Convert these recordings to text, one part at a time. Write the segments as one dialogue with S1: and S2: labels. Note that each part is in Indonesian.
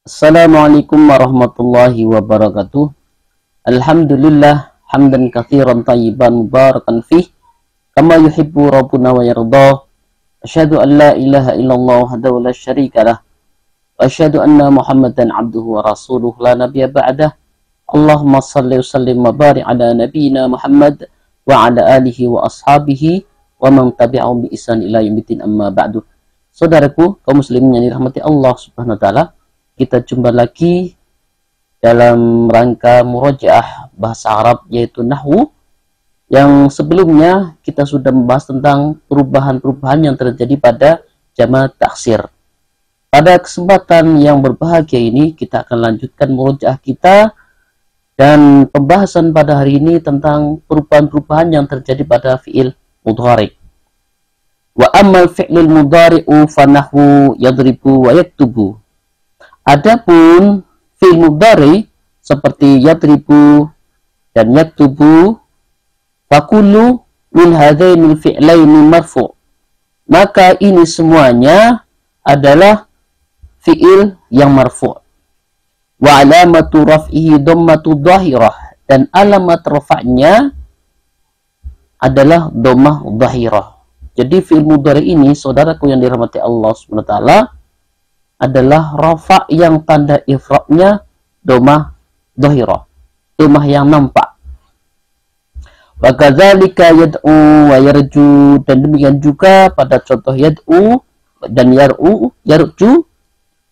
S1: Assalamualaikum warahmatullahi wabarakatuh. Alhamdulillah hamdan katsiran tayyiban mubarakan fih kama yuhibbu rabbuna wa yarda. Asyhadu an la ilaha illallah wahdahu la syarika lah wa asyhadu anna Muhammadan abduhu wa rasuluh la nabiyya ba'dah. Allahumma shalli wa sallim wa barik ala nabiyyina Muhammad wa ala alihi wa ashabihi wa man tabi'ahum bi ihsan ila yaumiddin, amma ba'du. Saudaraku kaum muslimin yang dirahmati Allah Subhanahu wa taala, kita jumpa lagi dalam rangka murojaah bahasa Arab yaitu nahwu, yang sebelumnya kita sudah membahas tentang perubahan-perubahan yang terjadi pada jamak taksir. Pada kesempatan yang berbahagia ini kita akan lanjutkan murojaah kita, dan pembahasan pada hari ini tentang perubahan-perubahan yang terjadi pada fi'il mudhari'. Wa ammal fi'lul mudhari'u fa nahwu yadribu wa yaktubu. Adapun fi'il mudhari seperti yadribu dan yaktubu, fakullu min hadainil fi'laini marfu', maka ini semuanya adalah fi'il yang marfu'. Wa alamatu raf'ihi dhammatu dhahirah, dan alamat rafa'nya adalah dhammah dhahirah. Jadi fi'il mudhari ini, saudaraku yang dirahmati Allah Subhanahu wa taala, adalah rafa' yang tanda ifra'nya dhammah dhahirah, dhammah yang nampak. Wa kadzalika yad'u wa yarju, dan demikian juga pada contoh yad'u dan yarju,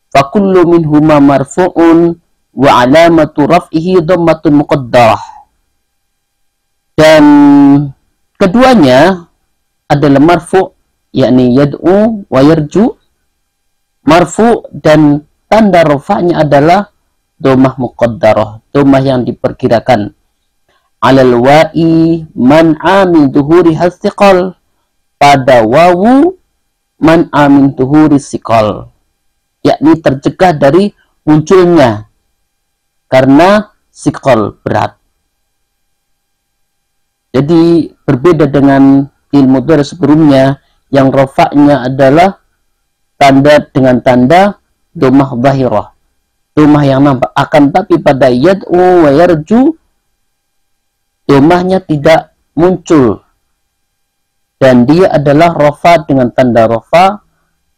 S1: fa kullu minhuma marfu'un wa alamatu raf'ihi dhammatun muqaddarah, dan keduanya adalah marfu', yakni yad'u wa yarju marfu', dan tanda rafa'nya adalah dhammah muqaddarah, dhammah yang diperkirakan. Alal wa'i man'a min dhuhuri hastiqal, pada wawu man'a min dhuhuri siqal, yakni tercegah dari munculnya karena siqal, berat. Jadi berbeda dengan fi'il mudhari sebelumnya yang rafa'nya adalah tanda dengan tanda dhammah dhahirah, dhammah yang nampak. Akan tapi pada yad'u wa yarju, dhammahnya tidak muncul, dan dia adalah rafa' dengan tanda rafa'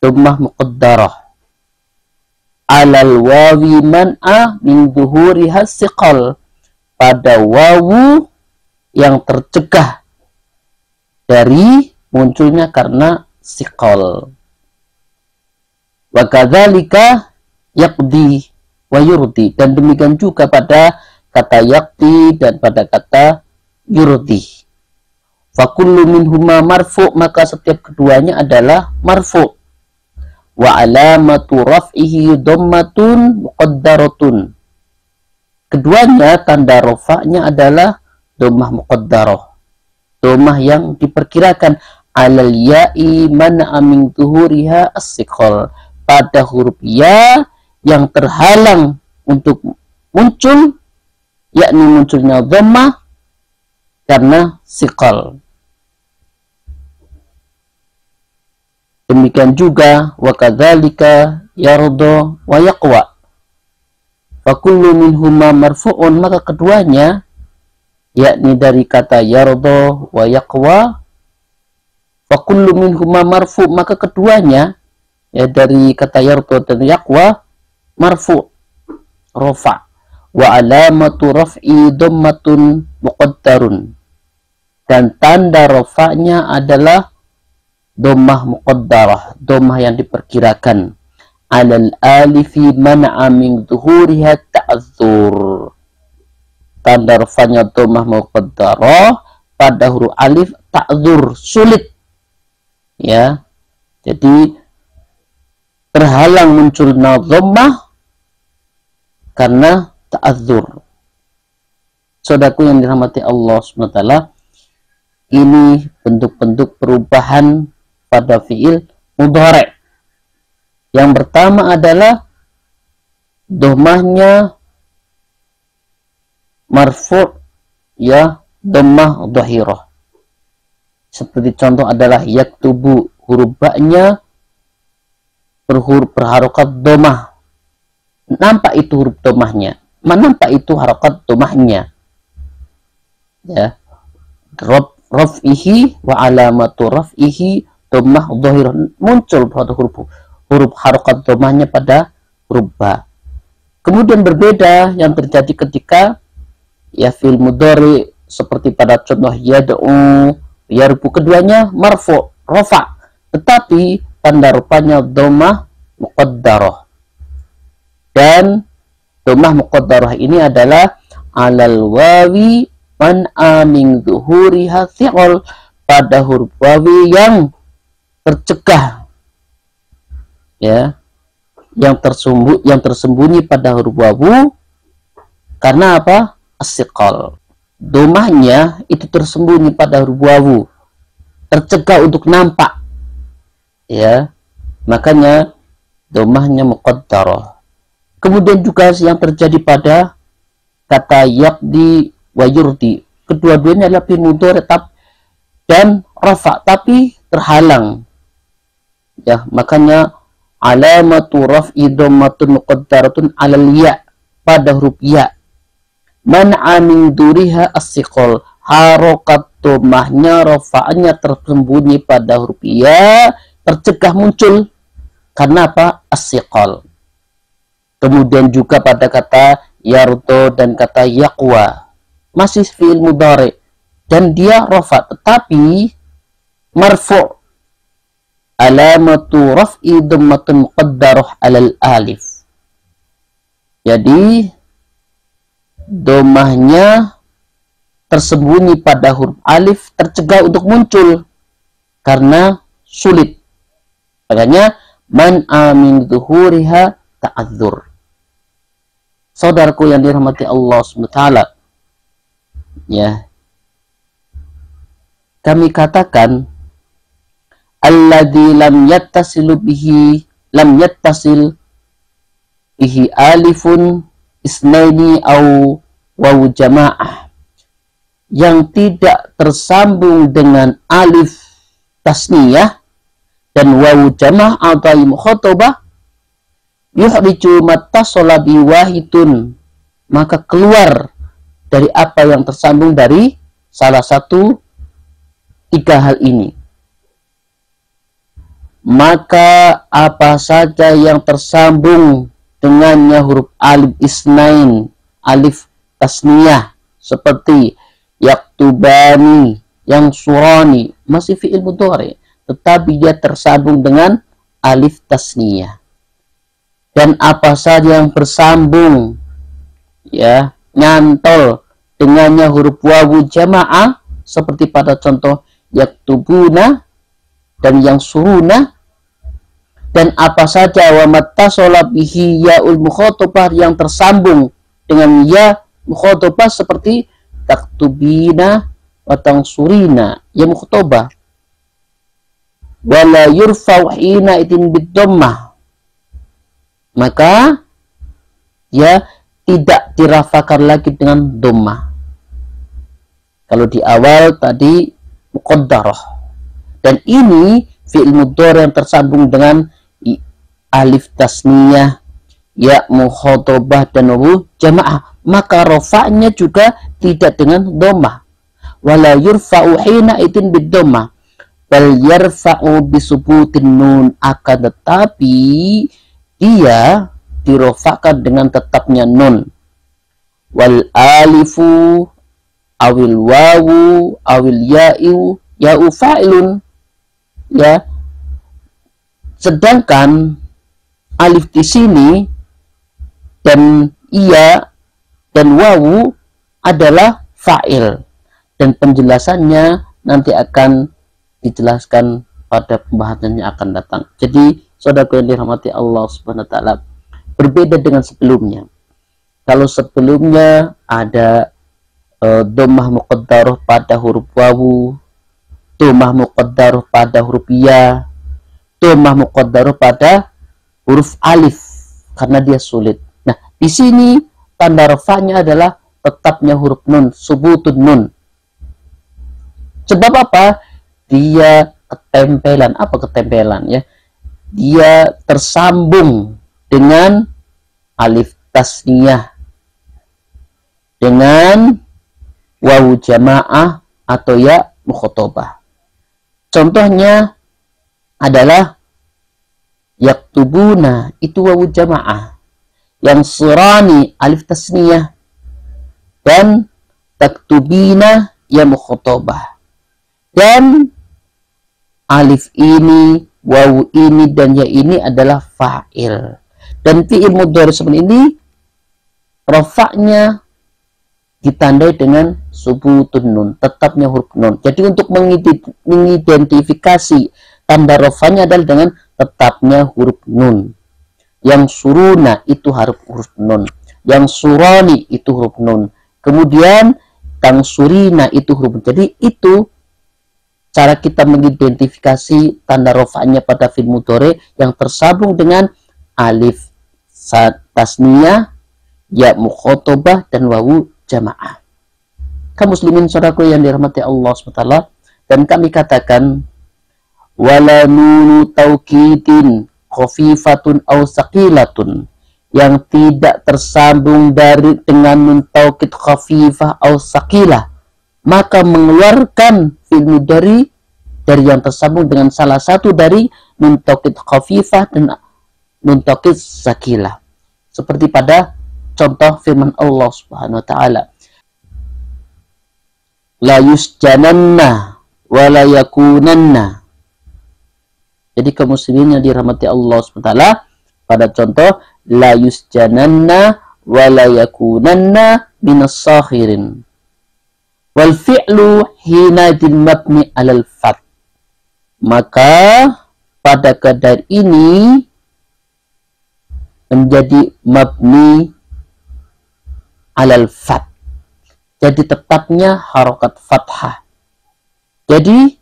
S1: dhammah muqaddarah. Alal wawi man'a min dhuhuriha siqal, pada wawu yang tercegah dari munculnya karena siqal. Wa kadzalika yaqdi wa yurdi, dan demikian juga pada kata yaqdi dan pada kata yurdi. Fa kullu minhuma marfu', maka setiap keduanya adalah marfu'. Wa alamatu raf'ihi dhammatun muqaddaratun, keduanya tanda rafa'nya adalah dhammah muqaddarah, dhammah yang diperkirakan. Alal ya'i man'a min dhuhuriha as-siqal, pada huruf ya yang terhalang untuk muncul, yakni munculnya dhammah karena siqal. Demikian juga wa kadzalika yarda wa yaqwa, fa kullu minhuma marfu'un, maka keduanya yakni dari kata yarda wa yaqwa, fa kullu minhuma marfu', maka keduanya ya dari kata yarda dan yaqwa marfu', rafa'. Wa alamatu raf'i dhammatun muqaddarun, dan tanda rafa'nya adalah dhammah muqaddarah, dhammah yang diperkirakan. Alal alifi man'a min dhuhuriha ta'dzur, tanda rafa'nya dhammah muqaddarah, pada huruf alif ta'dzur, sulit, ya, jadi terhalang munculnya dhammah karena ta'adzur. Saudaraku yang dirahmati Allah SWT, ini bentuk-bentuk perubahan pada fi'il mudhari'. Yang pertama adalah dhammahnya marfu', ya, dhammah dhahirah. Seperti contoh adalah yaktubu, huruf ba-nya berharokat dhammah, nampak itu huruf domahnya, nampak itu harokat domahnya. Ya, raf'ihi wa alamatu raf'ihi domah dhahirah, muncul pada huruf harokat domahnya pada huruf ba. Kemudian berbeda yang terjadi ketika ya fi'il mudhari seperti pada contoh yad'u, yarbu, keduanya marfu, rafa, tetapi tanda rupanya domah muqaddarah. Dan domah muqaddarah ini adalah alal wawi man amin zuhuriha thiqal, pada huruf wawi yang tercegah, ya, yang tersembunyi pada huruf wawu karena apa? As-siqal. Domahnya itu tersembunyi pada huruf wawu, tercegah untuk nampak, ya, makanya domahnya muqaddarah. Kemudian juga yang terjadi pada kata yaqdi wa yurdi, kedua-duanya adalah fi'il mudhari dan rafa tapi terhalang, ya, makanya alamatu raf'i dhammatun muqaddaratun alal ya, pada huruf ya, man'a min duriha as-siqal, harokat domahnya rafa'nya tersembunyi pada huruf ya, tercegah muncul karena apa? As-siqal. Kemudian juga pada kata yardo dan kata yaqwa, masih fi'il mudhari dan dia rafa tetapi marfu', alamatu raf'i dhammatun muqaddarah alal alif. Jadi domahnya tersembunyi pada huruf alif, tercegah untuk muncul karena sulit. Makanya man amin zuhuriha ta'adzur. Saudaraku yang dirahmati Allah SWT, ya, kami katakan alladzi lam yattasil bihi alifun isnaini au wawu jamaah, yang tidak tersambung dengan alif tasniyah dan wawu jamaah atau mukhatabah, yuhriju mattasala bi wahidun, maka keluar dari apa yang tersambung dari salah satu tiga hal ini. Maka apa saja yang tersambung dengannya huruf alif isnain, alif tasniyah, seperti yaktubani, yang surani, masih fi'il mudhari tetapi dia tersambung dengan alif tasniyah. Dan apa saja yang bersambung, ya, nyantol dengannya huruf wawu jamaah seperti pada contoh yaktubuna dan yang suruna. Dan apa saja wa mattasala bihi yaul mukhatabah, yang tersambung dengan ya mukhatabah seperti taktubina wa tangsurina, ya mukhatabah, wala yurfa'u hina idin bid-dhammah, maka ya tidak dirafakan lagi dengan dhammah. Kalau di awal tadi muqaddarah, dan ini fi'il mudhari yang tersambung dengan alif tasniyah, ya mukhatabah dan wawu jamaah, maka rafa'nya juga tidak dengan dhammah. Wala yurfa'u hina idin bid-dhammah bal yarfa'u bisubutin nun, akan tetapi dia dirofakan dengan tetapnya nun. Wal alifu awil wawu awil ya'u fa'ilun, ya, sedangkan alif di sini dan iya dan wawu adalah fa'il, dan penjelasannya nanti akan dijelaskan pada pembahasannya akan datang. Jadi saudaraku yang dirahmati Allah Subhanahu wa taala, berbeda dengan sebelumnya. Kalau sebelumnya ada dhammah muqaddarah pada huruf wawu, dhammah muqaddarah pada huruf ya, dhammah muqaddarah pada huruf alif karena dia sulit. Nah, di sini tanda rafa'nya adalah tetapnya huruf nun, subutun nun. Sebab apa? Dia ketempelan. Apa ketempelan, ya? Dia tersambung dengan alif tasniyah dengan wawu jamaah atau ya mukhatabah. Contohnya adalah yaktubuna, itu wawu jamaah, yang surani alif tasniyah, dan taktubina ya mukhatabah. Dan alif ini, wawu ini, dan ya ini adalah fa'il. Dan fi'il mudhari seperti ini rafa'nya ditandai dengan subutun nun, tetapnya huruf nun. Jadi untuk mengidentifikasi tanda rafa'nya adalah dengan tetapnya huruf nun. Yang suruna itu huruf nun, yang surani itu huruf nun, kemudian tang surina itu huruf nun. Jadi itu cara kita mengidentifikasi tanda rafa'nya pada fi'il mudhari yang tersambung dengan alif tasniyah, ya mukhatabah, dan wawu jamaah. Kaum muslimin saudaraku yang dirahmati Allah SWT, dan kami katakan wala nunu taukidin khafifatun aw saqilatun, yang tidak tersambung dari dengan nun taukid khafifah aw saqilah, maka mengeluarkan fi'il mudhari dari yang tersambung dengan salah satu dari nun taukid khafifah dan nun taukid saqilah. Seperti pada contoh firman Allah Subhanahu wa taala, la yusjananna wa la yakunanna. Jadi kaum muslimin yang dirahmati Allah Subhanahu wa taala, pada contoh la yusjananna wa la yakunanna minas sakhirin. Wal fi'lu hinadin mabni alal fath. Maka pada kadar ini menjadi mabni alal fath. Jadi tetapnya harokat fathah. Jadi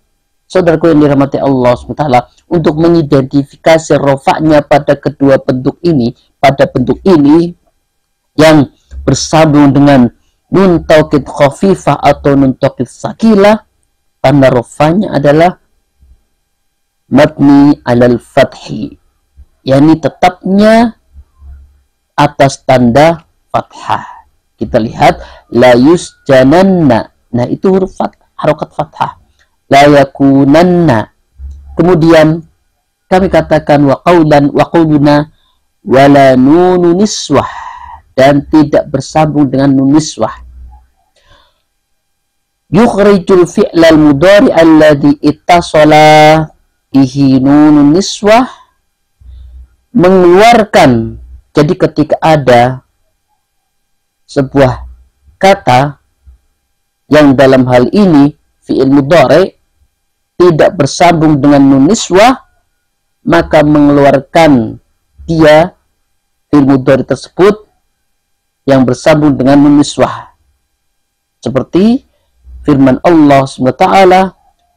S1: saudaraku yang dirahmati Allah SWT, untuk mengidentifikasi rofaknya pada kedua bentuk ini, pada bentuk ini yang bersambung dengan nun taukid khafifah atau nun taukid sakilah, tanda rofaknya adalah mabni alal fathi, yakni tetapnya atas tanda fathah. Kita lihat la yusjananna, nah itu huruf harokat fathah. La yakunanna, kemudian kami katakan wa qawluna wala nunu niswah, dan tidak bersambung dengan nun niswah. Yukhrijul fi'lal mudhari alladhi ittasala bihi nunun niswah, mengeluarkan. Jadi ketika ada sebuah kata yang dalam hal ini fi'il mudhari tidak bersambung dengan nun niswah, maka mengeluarkan dia fi'il mudhari tersebut yang bersambung dengan nun niswah. Seperti firman Allah SWT,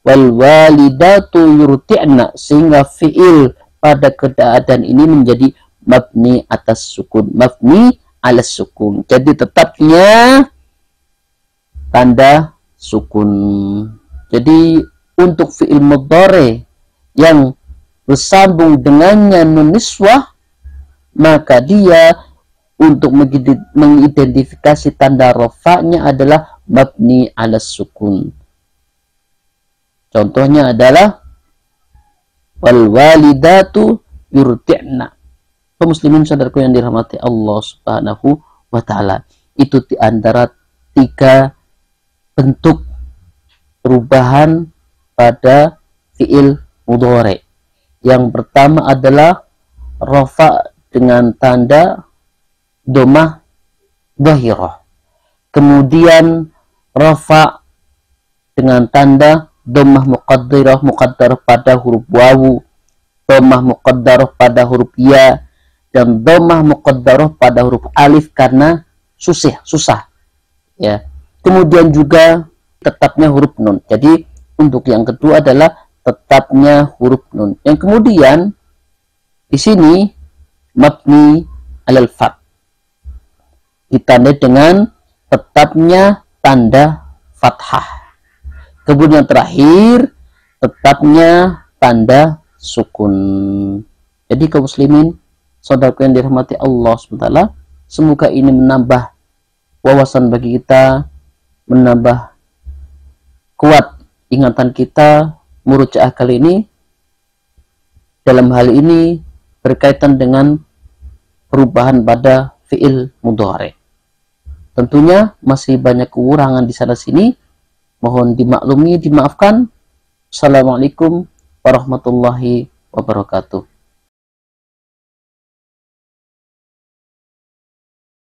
S1: wal walidatu yurti'na, sehingga fi'il pada keadaan ini menjadi mabni atas sukun, mabni alas sukun. Jadi tetapnya tanda sukun. Jadi untuk fi'il mudhari yang bersambung dengannya nun niswah, maka dia untuk mengidentifikasi tanda rafa'nya adalah mabni alas sukun. Contohnya adalah wal walidatu yurti'na. Kaum muslimin saudaraku yang dirahmati Allah Subhanahu wa taala, itu di antara 3 bentuk perubahan pada fi'il mudhari. Yang pertama adalah rafa dengan tanda dhammah dhahirah. Kemudian rafa dengan tanda dhammah muqaddarah pada huruf wawu, dhammah muqaddarah pada huruf ya, dan dhammah muqaddarah pada huruf alif karena susah ya. Kemudian juga tetapnya huruf nun. Jadi untuk yang kedua adalah tetapnya huruf nun. Yang kemudian di sini mabni alal fath, ditandai dengan tetapnya tanda fathah. Kemudian terakhir tetapnya tanda sukun. Jadi kaum muslimin saudaraku yang dirahmati Allah SWT, semoga ini menambah wawasan bagi kita, menambah kuat ingatan kita, murojaah kali ini dalam hal ini berkaitan dengan perubahan pada fi'il mudhari. Tentunya masih banyak kekurangan di sana sini, mohon dimaklumi, dimaafkan. Assalamualaikum warahmatullahi wabarakatuh.